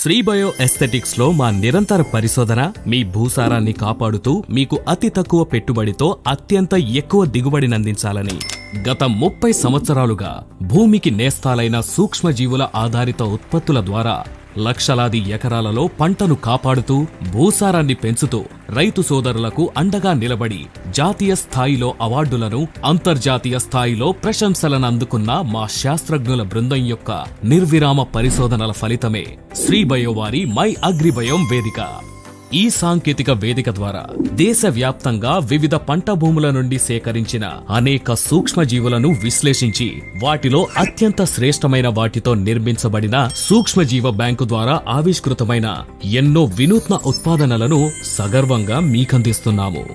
శ్రీబయో aesthetics లో మా నిరంతర పరిశోధన మీ భూసారాన్ని కాపాడుతూ మీకు అతి తక్కువ పెట్టుబడితో అత్యంత ఎక్కువ దిగుబడినందించాలని గత 30 సంవత్సరాలుగా భూమికి నేస్తాలైన సూక్ష్మజీవుల ఆధారిత ఉత్పత్తుల ద్వారా లక్షలాది ఎకరాలలో పంటను కాపాడుతూ భూసారాన్ని పెంచుతూ రైతు సోదరులకు అండగా నిలబడి జాతీయ స్థాయిలో అవార్డులను అంతర్జాతీయ స్థాయిలో ప్రశంసలను అందుకున్న మా శాస్త్రజ్ఞుల బృందం యొక్క నిర్విరామ పరిశోధనల ఫలితమే శ్రీబయో వారి మై అగ్రిబయోమ్ వేదిక. ఈ సాంకేతిక వేదిక ద్వారా దేశవ్యాప్తంగా వివిధ పంట భూముల నుండి సేకరించిన అనేక సూక్ష్మజీవులను విశ్లేషించి వాటిలో అత్యంత శ్రేష్టమైన వాటితో నిర్మించబడిన సూక్ష్మజీవ బ్యాంకు ద్వారా ఆవిష్కృతమైన ఎన్నో వినూత్న ఉత్పాదనలను సగర్వంగా మీకందిస్తున్నాము.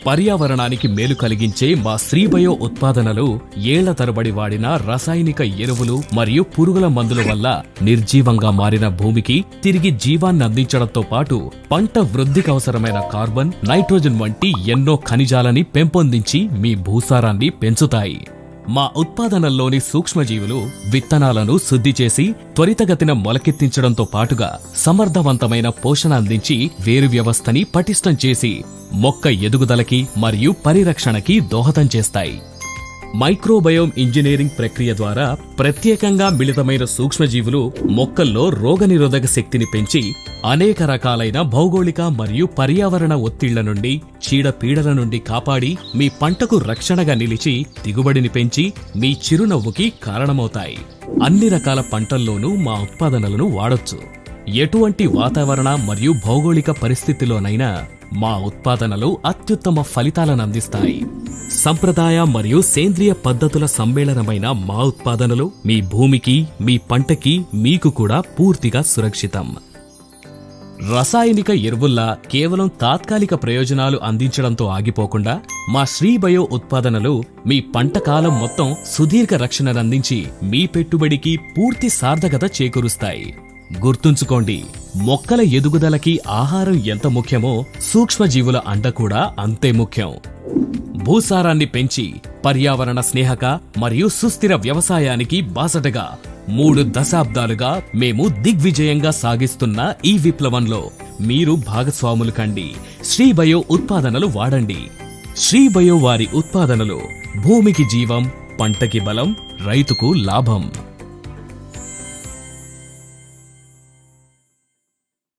పర్యావరణానికి మేలు కలిగించే మా శ్రీబయో ఉత్పాదనలు ఏళ్ల తరబడి వాడిన రసాయనిక ఎరువులు మరియు పురుగుల మందుల వల్ల నిర్జీవంగా మారిన భూమికి తిరిగి జీవాన్ని అందించడంతో పాటు పంట వృద్ధికి అవసరమైన కార్బన్, నైట్రోజన్ వంటి ఎన్నో ఖనిజాలని పెంపొందించి మీ భూసారాన్ని పెంచుతాయి. మా ఉత్పాదనల్లోని సూక్ష్మజీవులు విత్తనాలను శుద్ధి చేసి త్వరితగతిన మొలకెత్తించడంతో పాటుగా సమర్థవంతమైన పోషణ అందించి వేరు వ్యవస్థని పటిష్టం చేసి మొక్క ఎదుగుదలకి మరియు పరిరక్షణకి దోహదం చేస్తాయి. మైక్రోబయోమ్ ఇంజనీరింగ్ ప్రక్రియ ద్వారా ప్రత్యేకంగా మిళితమైన సూక్ష్మజీవులు మొక్కల్లో రోగనిరోధక శక్తిని పెంచి అనేక రకాలైన భౌగోళిక మరియు పర్యావరణ ఒత్తిళ్ల నుండి చీడపీడల నుండి కాపాడి మీ పంటకు రక్షణగా నిలిచి దిగుబడిని పెంచి మీ చిరునవ్వుకి కారణమవుతాయి. అన్ని రకాల పంటల్లోనూ మా ఉత్పాదనలను వాడొచ్చు. ఎటువంటి వాతావరణ మరియు భౌగోళిక పరిస్థితిలోనైనా మా ఉత్పాదనలు అత్యుత్తమ ఫలితాలను అందిస్తాయి. సంప్రదాయ మరియు సేంద్రియ పద్ధతుల సమ్మేళనమైన మా ఉత్పాదనలు మీ భూమికి, మీ పంటకి, మీకు కూడా పూర్తిగా సురక్షితం. రసాయనిక ఎరువుల్లా కేవలం తాత్కాలిక ప్రయోజనాలు అందించడంతో ఆగిపోకుండా మా శ్రీబయో ఉత్పాదనలు మీ పంట కాలం మొత్తం సుదీర్ఘ రక్షణనందించి మీ పెట్టుబడికి పూర్తి సార్థకత చేకూరుస్తాయి. గుర్తుంచుకోండి, మొక్కల ఎదుగుదలకి ఆహారం ఎంత ముఖ్యమో సూక్ష్మజీవుల అండ కూడా అంతే ముఖ్యం. భూసారాన్ని పెంచి పర్యావరణ స్నేహక మరియు సుస్థిర వ్యవసాయానికి బాసటగా 3 దశాబ్దాలుగా మేము దిగ్విజయంగా సాగిస్తున్న ఈ విప్లవంలో మీరు భాగస్వాములు కండి. శ్రీబయో ఉత్పాదనలు వాడండి. శ్రీబయో వారి ఉత్పాదనలు భూమికి జీవం, పంటకి బలం, రైతుకు లాభం.